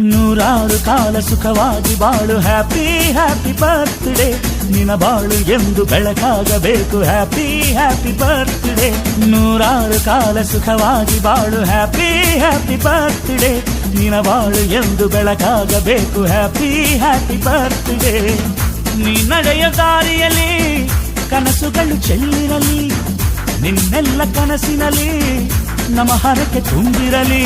ನೂರಾರು ಕಾಲ ಸುಖವಾಗಿ ಬಾಳು ಹ್ಯಾಪಿ ಹ್ಯಾಪಿ ಬರ್ತ್ಡೇ ನಿನ ಬಾಳು ಎಂದು ಬೆಳಕಾಗಬೇಕು ಹ್ಯಾಪಿ ಹ್ಯಾಪಿ ಬರ್ತ್ಡೇ ನೂರಾರು ಕಾಲ ಸುಖವಾಗಿ ಬಾಳು ಹ್ಯಾಪಿ ಹ್ಯಾಪಿ ಬರ್ತ್ಡೇ ನಿನ ಬಾಳು ಎಂದು ಬೆಳಕಾಗಬೇಕು ಹ್ಯಾಪಿ ಹ್ಯಾಪಿ ಬರ್ತ್ಡೇ ನೀ ನಡೆಯ ದಾರಿಯಲ್ಲಿ ಕನಸುಗಳು ಚೆಲ್ಲಿರಲಿ ನಿನ್ನೆಲ್ಲ ಕನಸಿನಲ್ಲಿ ನಮ್ಮ ಹರಕೆ ತುಂಬಿರಲಿ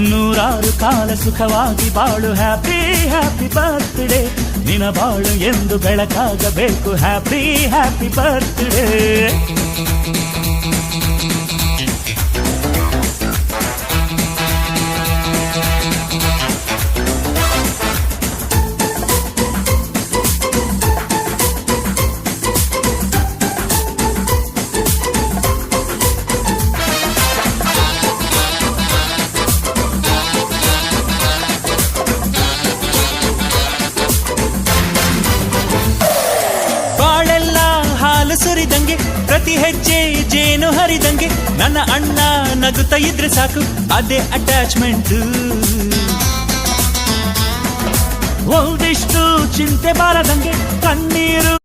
ನೂರಾರು ಕಾಲ ಸುಖವಾಗಿ ಬಾಳು ಹ್ಯಾಪಿ ಹ್ಯಾಪಿ ಬರ್ತ್ಡೇ ನಿನ ಬಾಳು ಎಂದು ಬೆಳಕಾಗಬೇಕು ಹ್ಯಾಪಿ ಹ್ಯಾಪಿ ಬರ್ತ್ಡೇ ಸುರಿದಂಗೆ ಪ್ರತಿ ಹೆಜ್ಜೆ ಜೇನು ಹರಿದಂಗೆ ನನ್ನ ಅಣ್ಣ ನಗುತ್ತಾ ಇದ್ರೆ ಸಾಕು ಅದೇ ಅಟ್ಯಾಚ್ಮೆಂಟ್ ಒಂದಿಷ್ಟು ಚಿಂತೆ ಬಾರದಂಗೆ ಕಣ್ಣೀರು